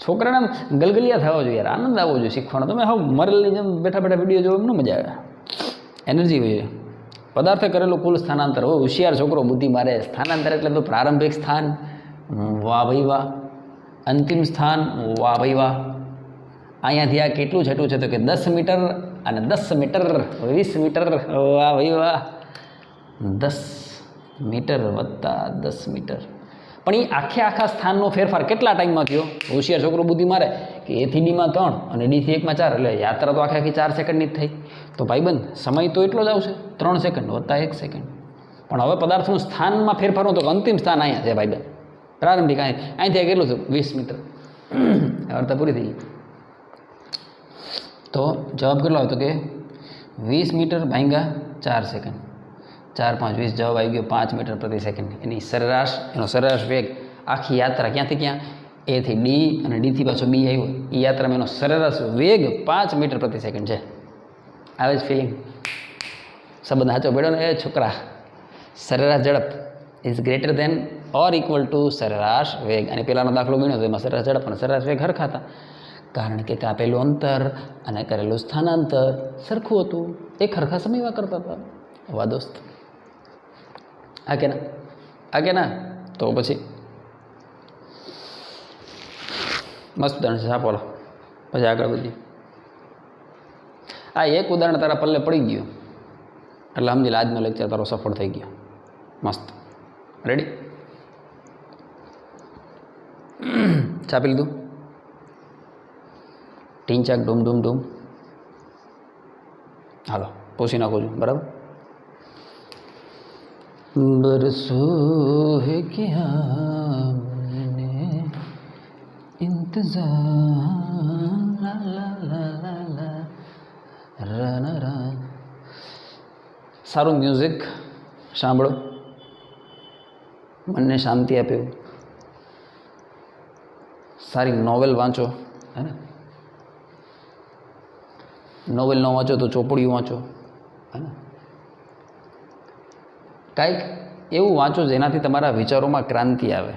Speaker 1: છોકરાને આમ ગલગલિયા થવા જોઈએ, યાર આનંદ આવવો જોઈએ શીખવાનો. તમે હવે મરેલની જેમ બેઠા બેઠા વિડીયો જોવો એમ ન મજા આવે, એનર્જી હોય. પદાર્થે કરેલું કુલ સ્થાનાંતર. હવે હોશિયાર છોકરો બુદ્ધિ મારે. સ્થાનાંતર એટલે તો પ્રારંભિક સ્થાન, વાહ ભાઈ વાહ. અંતિમ સ્થાન, વાહ ભાઈ વાહ. અહીંયાથી આ કેટલું છેટું છે? તો કે 10 મીટર અને 10 મીટર 20 મીટર. વાહ ભાઈ વાહ. 10 મીટર વત્તા 10 મીટર. પણ એ આખા સ્થાનનો ફેરફાર કેટલા ટાઈમમાં થયો? હોશિયાર છોકરો બુદ્ધિ મારે કે એ થી ડીમાં 3 અને ડી થી 1માં 4, એટલે યાત્રા તો આખી 4 સેકન્ડની જ થઈ. તો ભાઈબંધ સમય તો એટલો જ આવશે, 3 સેકન્ડ વત્તા 1 સેકન્ડ. પણ હવે પદાર્થનું સ્થાનમાં ફેરફાર હતો. અંતિમ સ્થાન અહીંયા છે ભાઈબંધ, પ્રારંભિક અહીંથી કેટલું છે? 20 મીટર. વાર્તા પૂરી થઈ ગઈ. તો જવાબ કેટલો આવ્યો? તો કે 20 મીટર ભાગ્યા 4 સેકન્ડ. 4 × 5 = 20. જવાબ આવી ગયો 5 મીટર પ્રતિ સેકન્ડ. એની સરેરાશ, એનો સરેરાશ વેગ આખી યાત્રા ક્યાંથી ક્યાં? એ થી ડી અને ડીથી પાછો બી આવ્યો, એ યાત્રામાં એનો સરેરાશ વેગ 5 મીટર પ્રતિ સેકન્ડ છે. આવે જ ફિલિંગ? સંબંધ સાચો પડ્યો ને એ છોકરા? સરેરાશ ઝડપ is greater than or equal to સરેરાશ વેગ. અને પહેલાંનો દાખલો ગણ્યો તો એમાં સરેરાશ ઝડપ અને સરેરાશ વેગ સરખા હતા, કારણ કે કાપેલું અંતર અને કરેલું સ્થાનાંતર સરખું હતું. એ સરખા સમયમાં કરતા હતા. વાહ દોસ્ત, આ કે ના? આ કે ના? તો પછી મસ્ત ઉદાહરણ છે. સાપોલો પછી આગળ વધીએ. આ એક ઉદાહરણ તારા પલ્લે પડી ગયું એટલે સમજી લે આજનો લેક્ચર તારો સફળ થઈ ગયો. મસ્ત, રેડી? છાપી લીધું? ટીંચાક ડૂમ ડૂમ ડૂમ. હાલો પોસી નાખું છું, બરાબર? बरसो है क्या मैंने इंतजार ला ला ला ला ला रा रा. સારું મ્યુઝિક સાંભળો, મનને શાંતિ આપે એવું. સારી નોવેલ વાંચો, હે ને? નોવેલ ન વાંચો તો ચોપડીઓ વાંચો, હે ને, કાંઈક એવું વાંચો જેનાથી તમારા વિચારોમાં ક્રાંતિ આવે,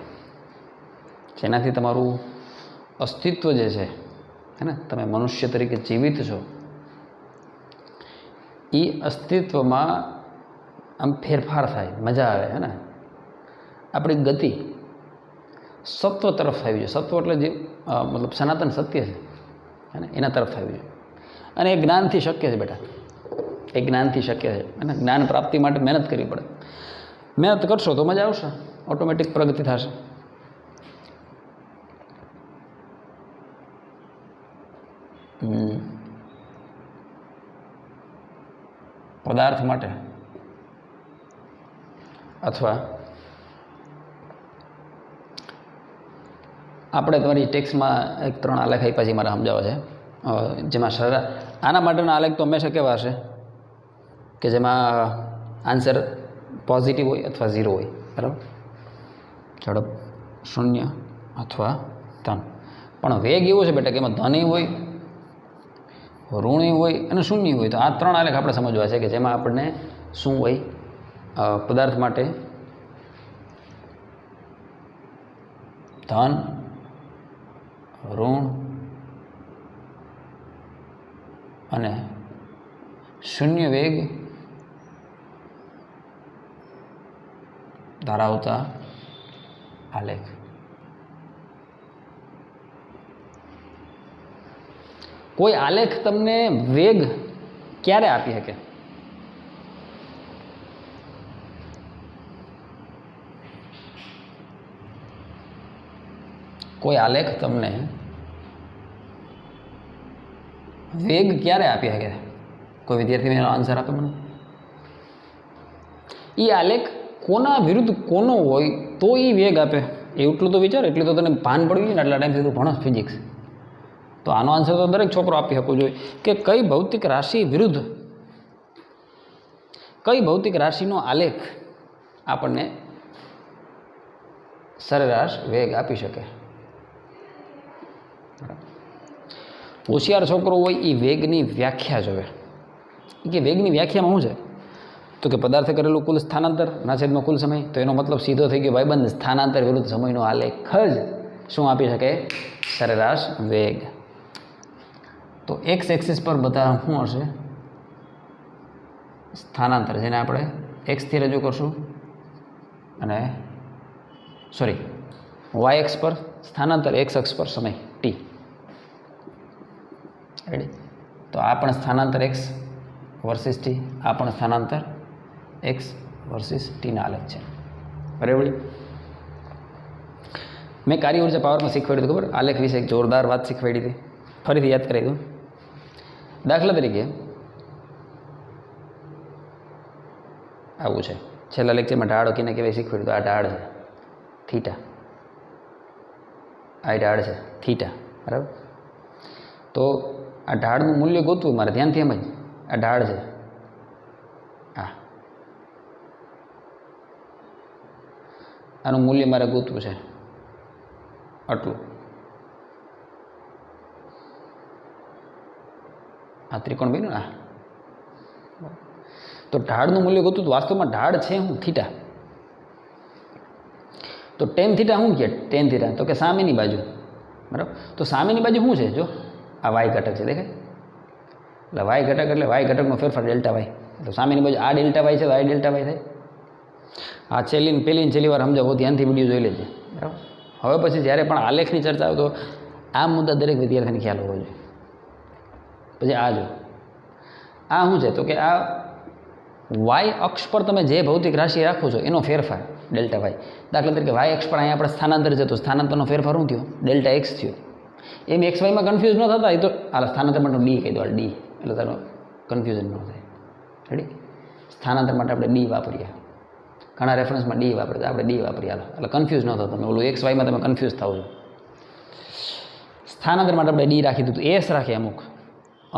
Speaker 1: જેનાથી તમારું અસ્તિત્વ જે છે, હે ને, તમે મનુષ્ય તરીકે જીવિત છો એ અસ્તિત્વમાં આમ ફેરફાર થાય, મજા આવે, હે ને. આપણી ગતિ સત્વ તરફ થવી જોઈએ. સત્વ એટલે જે મતલબ સનાતન સત્ય છે, હે ને, એના તરફ થવી જોઈએ. અને એ જ્ઞાનથી શક્ય છે બેટા, એ જ્ઞાનથી શક્ય છે. અને જ્ઞાન પ્રાપ્તિ માટે મહેનત કરવી પડે. મહેનત કરશો તો મજા આવશે, ઓટોમેટિક પ્રગતિ થશે. પદાર્થ માટે અથવા આપણે તમારી ટેક્સમાં એક 3 આલેખ આપ્યા છે, મારે સમજાવવા છે, જેમાં આના માટેના આલેખ તો હંમેશા કેવા હશે કે જેમાં આન્સર પોઝિટિવ હોય અથવા 0 હોય, બરાબર. ઝડપ 0 અથવા ધન. પણ વેગ એવો છે બેટા કે એમાં ધન હોય, ઋણી હોય અને શૂન્ય હોય. તો આ 3 આલેખ આપણે સમજવા છે કે જેમાં આપણને શું હોય, પદાર્થ માટે ધન, ઋણ અને શૂન્ય વેગ ધરાવતા આલેખ. કોઈ આલેખ તમને વેગ ક્યારે આપી શકે? કોઈ આલેખ તમને વેગ ક્યારે આપી શકે? કોઈ વિદ્યાર્થી એનો આન્સર આપે મને. એ આલેખ કોના વિરુદ્ધ કોનો હોય તો એ વેગ આપે, એટલું તો વિચાર. એટલું તો તને ભાન પડ્યું ને આટલા ટાઈમથી તું ભણો ફિઝિક્સ. તો આનો આન્સર તો દરેક છોકરો આપી શકવો જોઈએ કે કઈ ભૌતિક રાશિ વિરુદ્ધ કઈ ભૌતિક રાશિનો આલેખ આપણને સરેરાશ વેગ આપી શકે. હોશિયાર છોકરો હોય એ વેગની વ્યાખ્યા જોવે કે વેગની વ્યાખ્યામાં શું છે, તો કે પદાર્થે કરેલું કુલ સ્થાનાંતર ના છેદમાં કુલ સમય. તો એનો મતલબ સીધો થઈ ગયો ભાઈબંધ, સ્થાનાંતર વિરુદ્ધ સમયનો આલેખ જ શું આપી શકે? સરેરાશ વેગ. તો એક્સ એક્સિસ પર બધા શું હશે? સ્થાનાંતર, જેને આપણે એક્સથી રજૂ કરશું, અને સોરી વાય એક્સ પર સ્થાનાંતર, એક્સ અક્ષ પર સમય ટી. રેડી? તો આ પણ સ્થાનાંતર એક્સ વર્સિસ ટી, આ પણ સ્થાનાંતર એક્સ વર્સિસ ટીના આલેખ છે. બરાબર? મેં કાર્ય ઉર્જા પાવરમાં શીખવાડ્યું હતું, ખબર? આલેખ વિશે એક જોરદાર વાત શીખવાડી હતી, ફરીથી યાદ કરી દઉં. દાખલા તરીકે આવું છે, છેલ્લા લેક્ચરમાં ઢાળ કેને કહેવાય શીખવાડ્યું. તો આ ઢાળ છે થીટા, આ ઢાળ છે થીટા, બરાબર? તો આ ઢાળનું મૂલ્ય ગોતવું મારે, ધ્યાનથી એમ જ. આ ઢાળ છે, આનું મૂલ્ય મારે ગોતવું છે આટલું. આ ત્રિકોણ બન્યું ને. તો ઢાળનું મૂલ્ય ગોતવું. વાસ્તવમાં ઢાળ છે હું? થીટા. તો ટેન થીટા શું કે? ટેન થીટા તો કે સામેની બાજુ, બરાબર? તો સામેની બાજુ શું છે? જો આ વાય ઘટક છે, દેખાય? એટલે વાય ઘટક એટલે વાય ઘટકનો ફેરફાર ડેલ્ટા વાય. તો સામેની બાજુ આ ડેલ્ટા વાય છે તો આ ડેલ્ટા વાય થાય. આ છેલ્લી વાર સમજાવો, ધ્યાનથી વિડીયો જોઈ લેજે, બરાબર? હવે પછી જ્યારે પણ આલેખની ચર્ચા આવે તો આ મુદ્દા દરેક વિદ્યાર્થીને ખ્યાલ હોવો જોઈએ. પછી આ જો આ શું છે? તો કે આ વાય અક્ષ પર તમે જે ભૌતિક રાશિ રાખો છો એનો ફેરફાર ડેલ્ટા વાય. દાખલા તરીકે વાય અક્ષ પર અહીંયા આપણે સ્થાનાંતર છે, તો સ્થાનાંતરનો ફેરફાર શું થયો? ડેલ્ટા એક્સ થયો. એમ એક્સ વાયમાં કન્ફ્યુઝ ન થતા, એ તો આ સ્થાનાંતર માટે ડી કહી દો, ડી, એટલે તારો કન્ફ્યુઝન ન થાય. રેડી? સ્થાનાંતર માટે આપણે ડી વાપરીએ, ઘણા રેફરન્સમાં ડી વાપરે, આપણે ડી વાપરીએ, હાલો, એટલે કન્ફ્યુઝ ન થતો. તમે ઓલું એક્સ વાયમાં તમે કન્ફ્યુઝ થાવ છો. સ્થાનાંતર માટે આપણે ડી રાખી દીધું, એસ રાખીએ. અમુક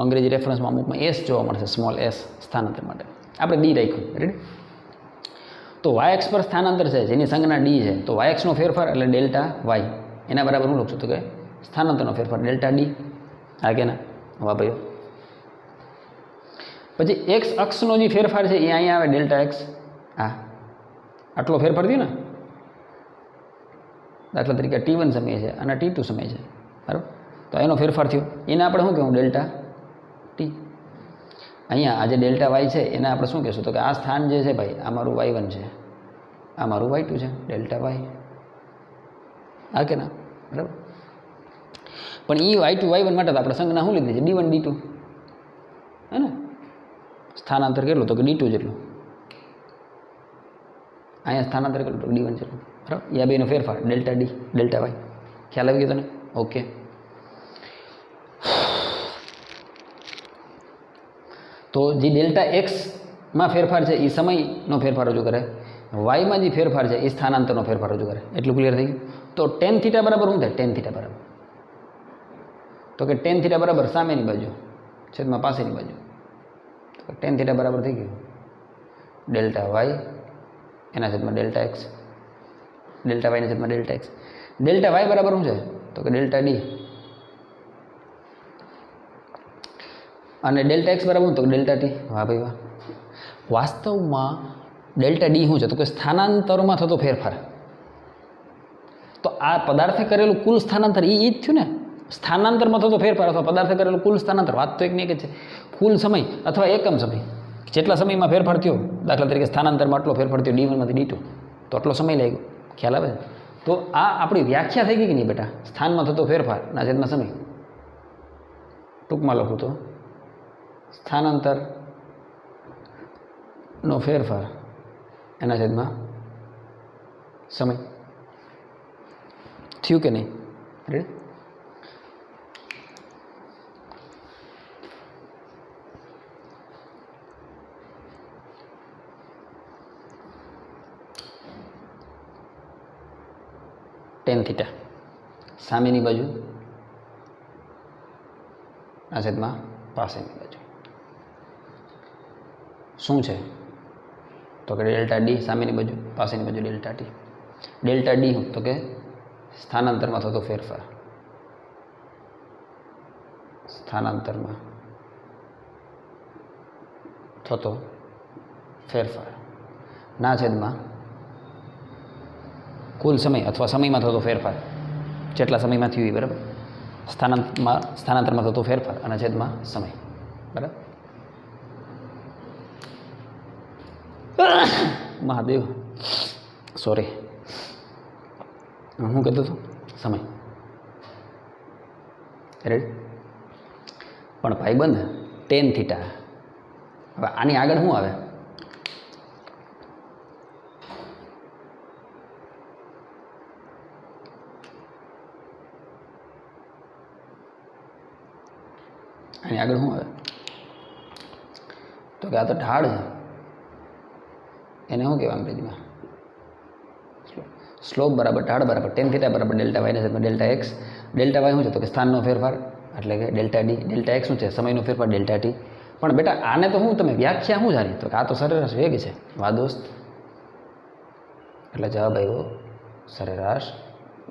Speaker 1: અંગ્રેજી રેફરન્સમાં અમુકમાં એસ જોવા મળશે, સ્મોલ એસ સ્થાનાંતર માટે. આપણે ડી રાખ્યું. રેડી? તો વાય એક્સ પર સ્થાનાંતર છે જેની સંજ્ઞા ડી છે, તો વાય એક્સનો ફેરફાર એટલે ડેલ્ટા વાય. એના બરાબર હું લખશું? તો કે સ્થાનાંતરનો ફેરફાર ડેલ્ટા ડી. હા કે ના? વાહ ભાઈઓ, પછી એક્સ અક્ષનો જે ફેરફાર છે એ અહીંયા આવે ડેલ્ટા એક્સ, હા આટલો ફેરફાર થયો ને. દાખલા તરીકે T1 સમય છે અને T2 સમય છે, બરાબર. તો એનો ફેરફાર થયો, એને આપણે શું કહેવું? Delta T. અહીંયા આ જે ડેલ્ટા વાય છે એને આપણે શું કહેશું? તો કે આ સ્થાન જે છે ભાઈ, આ મારું y1 છે, આ મારું y2 છે, ડેલ્ટા વાય, હા કે ના, બરાબર. પણ એ y2 y1 માટે તો આપણે સંજ્ઞા શું લીધી છે? D1 D2, હે ને. સ્થાનાંતર કેટલું? તો કે D2 જેટલું. અહીંયા સ્થાનાંતર કેટલું? તો D1 જેટલું, બરાબર. યા બેનો ફેરફાર ડેલ્ટા ડી ડેલ્ટા વાય. ખ્યાલ આવી ગયો તને? ઓકે. તો જે ડેલ્ટા એક્સમાં ફેરફાર છે એ સમયનો ફેરફાર રજૂ કરે, વાયમાં જે ફેરફાર છે એ સ્થાનાંતરનો ફેરફાર રજૂ કરે. એટલું ક્લિયર થઈ ગયું? તો ટેન થીટા બરાબર શું થાય? ટેન થીટા બરાબર, તો કે ટેન થીટા બરાબર સામેની બાજુ છેદમાં પાસેની બાજુ. તો ટેન થીટા બરાબર થઈ ગયું ડેલ્ટા વાય એના છેદમાં ડેલ્ટા એક્સ, ડેલ્ટા વાયના છેદમાં ડેલ્ટા એક્સ. ડેલ્ટા વાય બરાબર શું છે? તો કે ડેલ્ટા ડી, અને ડેલ્ટા એક્સ બરાબર શું? તો ડેલ્ટા ટી. વાહ ભાઈ વાહ. વાસ્તવમાં ડેલ્ટા ડી શું છે? તો કે સ્થાનાંતરમાં થતો ફેરફાર. તો આ પદાર્થે કરેલું કુલ સ્થાનાંતર એ જ થયું ને. સ્થાનાંતરમાં થતો ફેરફાર અથવા પદાર્થે કરેલું કુલ સ્થાનાંતર. વાત તો એક ને એક જ છે. કુલ સમય અથવા એકમ સમય, જેટલા સમયમાં ફેરફાર થયો, દાખલા તરીકે સ્થાનાંતરમાં આટલો ફેરફાર થયો D1 માંથી D2, તો આટલો સમય લાગ્યો. ખ્યાલ આવે? તો આ આપણી વ્યાખ્યા થઈ ગઈ કે નહીં બેટા? સ્થાનમાં થતો ફેરફાર ના છેદમાં સમય. ટૂંકમાં લખું તો સ્થાનાંતરનો ફેરફાર એના છેદમાં સમય. થયું કે નહીં? રેડી? ટેન થીટા સામેની બાજુ આ છેદમાં પાસેની બાજુ શું છે? તો કે ડેલ્ટા ડી સામેની બાજુ, પાસેની બાજુ ડેલ્ટા ટી. ડેલ્ટા ડી તો કે સ્થાનાંતરમાં થતો ફેરફાર, સ્થાનાંતરમાં થતો ફેરફાર ના છેદમાં કુલ સમય અથવા સમયમાં થતો ફેરફાર, જેટલા સમયમાં થયું એ, બરાબર. સ્થાનાંતરમાં થતો ફેરફાર અને છેદમાં સમય, બરાબર. મહાદેવ, સોરી, હું કહેતો હતો સમય. રેડી? પણ ભાઈબંધ ટેન થીટા. હવે આની આગળ શું આવે? આની આગળ શું આવે? તો કે આ તો ઢાળ છે, એને શું કહેવાય અંગ્રેજીમાં? સ્લોપ બરાબર ઢાળ બરાબર ટેન થીટા બરાબર ડેલ્ટા વાયના છેદમાં ડેલ્ટા એક્સ. ડેલ્ટા વાય શું છે? તો કે સ્થાનનો ફેરફાર એટલે કે ડેલ્ટા ડી. ડેલ્ટા એક્સ શું છે? સમયનો ફેરફાર ડેલ્ટા ટી. પણ બેટા આને તો હું તમે વ્યાખ્યા શું જાણી? તો કે આ તો સરેરાશ વેગ છે. વાહ દોસ્ત, એટલે જવાબ આવ્યો સરેરાશ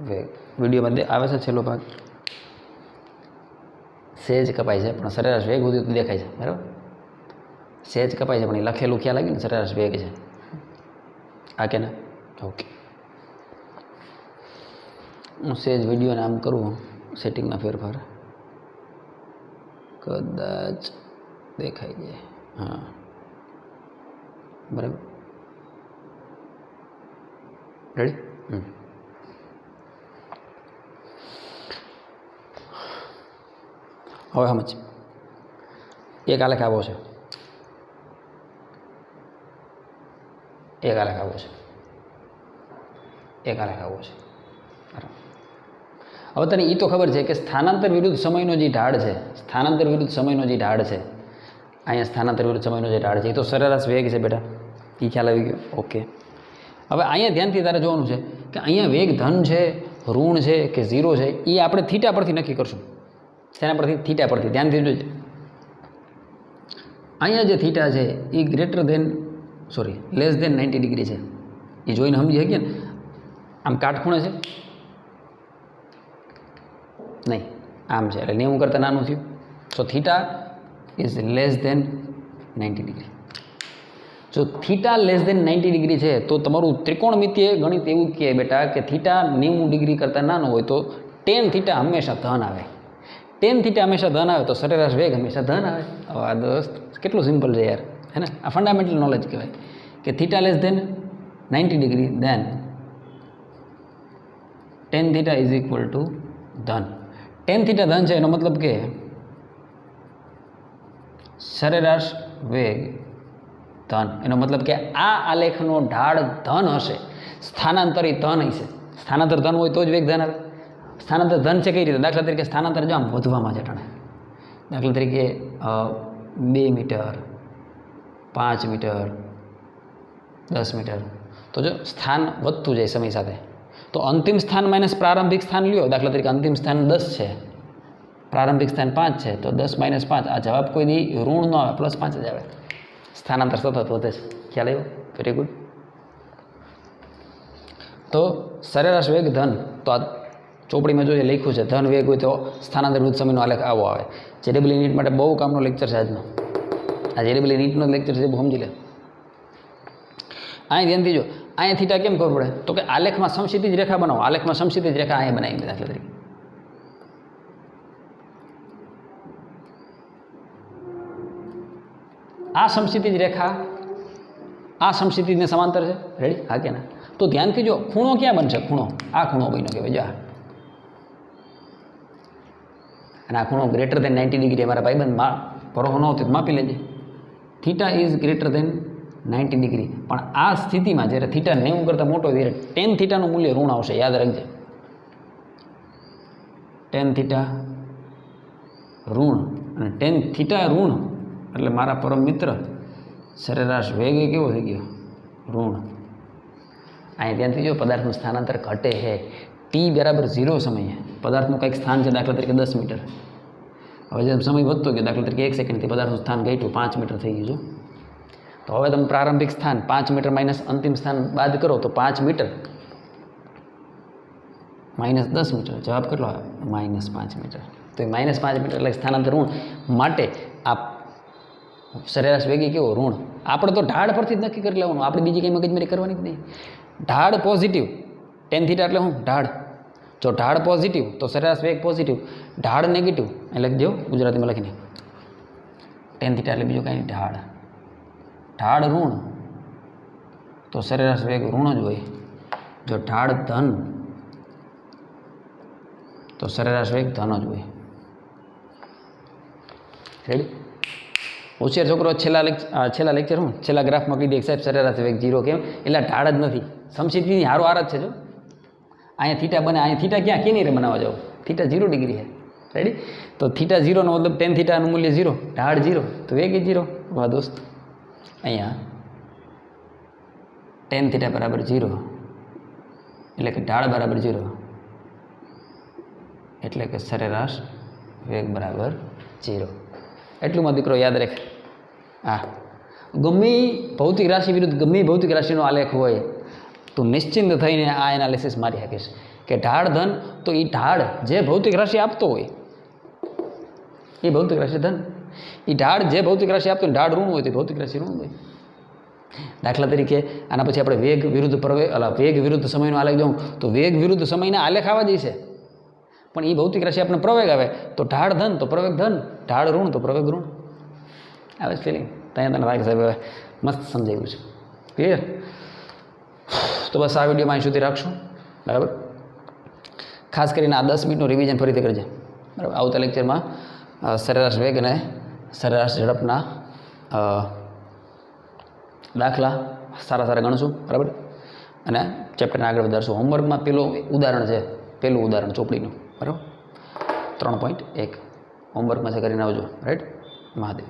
Speaker 1: વેગ. વિડીયોમાં આવે છે છેલ્લો ભાગ, સેજ કપાય છે પણ સરેરાશ વેગ સુધી તો દેખાય છે, બરાબર. સેજ કપાય છે પણ એ લખેલું ખ્યાલ લાગે ને સરેરાશ વેગ છે. આ કે ના? ઓકે. હું સેજ વિડીયોને આમ કરું, સેટિંગમાં ફેરફાર કદાચ દેખાઈ જાય. હા, બરાબર. રેડી? હવે સમજ. એક આલેખ આવો છે, એક આલેખ આવો છે, એક આલેખ આવો છે. હવે તને એ તો ખબર છે કે સ્થાનાંતર વિરુદ્ધ સમયનો જે ઢાળ છે, સ્થાનાંતર વિરુદ્ધ સમયનો જે ઢાળ છે, અહીંયા સ્થાનાંતર વિરુદ્ધ સમયનો જે ઢાળ છે એ તો સરેરાશ વેગ છે બેટા. એ ખ્યાલ આવી ગયો? ઓકે. હવે અહીંયા ધ્યાનથી તારે જોવાનું છે કે અહીંયા વેગ ધન છે, ઋણ છે કે ઝીરો છે, એ આપણે થીટા પરથી નક્કી કરશું. શેના પરથી? થીટા પરથી. ધ્યાનથી જોજે. અહીંયા જે થીટા છે એ લેસ ધેન 90 ડિગ્રી છે. એ જોઈને સમજી શકીએ ને? આમ કાટખૂણે છે નહીં, આમ છે એટલે 90 કરતાં નાનું થયું. So theta is less than 90 degree. જો થીટા લેસ દેન 90 ડિગ્રી છે તો તમારું ત્રિકોણમિતીય ગણિત એવું કહે બેટા કે થીટા 90 ડિગ્રી કરતાં નાનો હોય તો ટેન થીટા હંમેશા ધન આવે. ટેન થીટા હંમેશા ધન આવે તો સરેરાશ વેગ હંમેશા ધન આવે. હવે આ દોસ્ત કેટલું સિમ્પલ છે યાર, હે ને? આ ફંડામેન્ટલ નોલેજ કહેવાય કે theta less than 90 degree then tan theta is equal to ધન. ટેન થીટા ધન છે એનો મતલબ કે સરેરાશ વેગ ધન. એનો મતલબ કે આ આલેખનો ઢાળ ધન હશે, સ્થાનાંતરિત ધન હશે. સ્થાનાંતર ધન હોય તો જ વેગ ધન આવે. સ્થાનાંતર ધન છે કઈ રીતે? દાખલા તરીકે સ્થાનાંતર જો આમ વધવામાં જટાણે, દાખલા તરીકે 2 મીટર, 5 મીટર, 10 મીટર, તો જો સ્થાન વધતું જાય સમય સાથે. તો અંતિમ સ્થાન માઇનસ પ્રારંભિક સ્થાન લ્યો. દાખલા તરીકે અંતિમ સ્થાન 10 છે, પ્રારંભિક સ્થાન 5 છે, તો 10 - 5 આ જવાબ કોઈ દી ઋણ ન આવે, +5 જ આવે. સ્થાનાંતર સતત વધે છે. ખ્યાલ આવ્યો? Very good. તો સરેરાશ વેગ ધન, તો આ ચોપડીમાં જો લખ્યું છે ધન વેગ હોય તો સ્થાનાંતર વિરુદ્ધ સમયનો આલેખ આવો આવે. જેડબલઈ નીટ માટે બહુ કામનો લેક્ચર છે આજનો. આ જેડબલઈ નીટનો લેક્ચર છે, બહુ સમજી લે. અહીં ધ્યાનથી જો, અહીંયા થીટા કેમ ખબર પડે? તો કે આલેખમાં સમક્ષિતિજ રેખા બનાવો. આલેખમાં સમક્ષિતિજ રેખા અહીંયા બનાવી. દાખલા તરીકે આ સમક્ષિતિજ રેખા આ સમક્ષિતિજને સમાંતર છે. રેડી? હા કે ના? તો ધ્યાનથી જો, ખૂણો ક્યાં બનશે? ખૂણો આ ખૂણો બન્યો કહેવાય. જો અને આ ખૂણો ગ્રેટર દેન 90 ડિગ્રી. અમારા ભાઈબંધ પરોહો ન હોતી માપી લેજે. Theta is greater than 90 degree. પણ આ સ્થિતિમાં જ્યારે થીટા 90 કરતાં મોટો હોય ત્યારે ટેન થીટાનું મૂલ્ય ઋણ આવશે. યાદ રાખજે, ટેન થીટા ઋણ અને ટેન થીટા ઋણ એટલે મારા પરમ મિત્ર સરેરાશ વેગ કેવો થઈ ગયો? ઋણ. અહીં ત્યાંથી જો પદાર્થનું સ્થાનાંતર ઘટે છે. ટી બરાબર 0 સમયે પદાર્થનું કંઈક સ્થાન છે, દાખલા તરીકે 10 મીટર. હવે જેમ સમય વધતો ગયો, દાખલા તરીકે 1 સેકન્ડથી પદાર્થનું સ્થાન ઘટ્યું 5 મીટર થઈ ગયું. તો હવે તમે પ્રારંભિક સ્થાન 5 મીટર માઇનસ અંતિમ સ્થાન બાદ કરો તો 5 મીટર માઇનસ 10 મીટર, જવાબ કેટલો આવે? -5 મીટર. તો એ -5 મીટર એટલે સ્થાનાંતર ઋણ. માટે આ સરેરાશ વેગી કેવો? ઋણ. આપણે તો ઢાળ પરથી જ નક્કી કરી લેવાનું, આપણે બીજી કંઈ મગજમારી કરવાની જ નહીં. ઢાળ પોઝિટિવ, ટેન થીટા એટલે શું? ઢાળ. જો ઢાળ પોઝિટિવ તો સરેરાશ વેગ પોઝિટિવ. ઢાળ નેગેટિવ એટલે જો ગુજરાતીમાં લખીને ટેન થીટા એટલે બીજું કાંઈ ઢાળ. ઢાળ ઋણ તો સરેરાશ વેગ ઋણ જ હોય. જો ઢાળ ધન તો સરેરાશ વેગ ધન જ હોય. રેડી? હોશિયાર છોકરો છેલ્લા લેક્ચર હું છેલ્લા ગ્રાફમાં કહી દે સાહેબ સરેરાશ વેગ 0 કેમ? એટલે ઢાળ જ નથી. સમક્ષિતિજની હારો હાર જ છે. જો અહીંયા થીટા બને, અહીંયા થીટા ક્યાં કેની રે બનાવવા જાવ? થીટા 0 ડિગ્રી છે. રેડી? તો થીટા 0 નો મતલબ ટેન થીટાનું મૂલ્ય 0, ઢાળ 0, તો વેગ 0. વાહ દોસ્ત, અહીંયા ટેન થીટા બરાબર 0 એટલે કે ઢાળ બરાબર 0 એટલે કે સરેરાશ વેગ બરાબર 0. એટલુંમાં દીકરો યાદ રાખ. હા, ગમે ભૌતિક રાશિ વિરુદ્ધ ગમે ભૌતિક રાશિનો આલેખ હોય તો નિશ્ચિંત થઈને આ એનાલિસિસ મારી શકીશ કે ઢાળ ધન તો એ ઢાળ જે ભૌતિક રાશિ આપતો હોય એ ભૌતિક રાશિ ધન. એ ઢાળ જે ભૌતિક રાશિ આપતો હોય ઢાળ ઋણ હોય તો ભૌતિક રાશિ ઋણ હોય. દાખલા તરીકે આના પછી આપણે વેગ વિરુદ્ધ વેગ વિરુદ્ધ સમયનો આલેખ જોઉં તો વેગ વિરુદ્ધ સમયના આલેખ આવવા જઈશે. પણ એ ભૌતિક રાશિ આપણે પ્રવેગ આવે તો ઢાળ ધન તો પ્રવેગ ધન, ઢાળ ઋણ તો પ્રવેગ ઋણ. આવે ફિલિંગ? ત્યાં તને લાગે સાહેબ હવે મસ્ત સમજાવ્યું છે. ક્લિયર? તો બસ આ વિડીયોમાં અહીં સુધી રાખશું. બરાબર? ખાસ કરીને આ 10 મિનિટનું રિવિઝન ફરીથી કરજે. બરાબર? આવતા લેક્ચરમાં સરેરાશ વેગ અને સરેરાશ ઝડપના દાખલા સારા ગણશું. બરાબર? અને ચેપ્ટરને આગળ વધારશું. હોમવર્કમાં પેલું ઉદાહરણ છે, પહેલું ઉદાહરણ ચોપડીનું. બરાબર? 3.1 હોમવર્કમાં છે, કરીને આવજો. રાઈટ? મહાદેવ.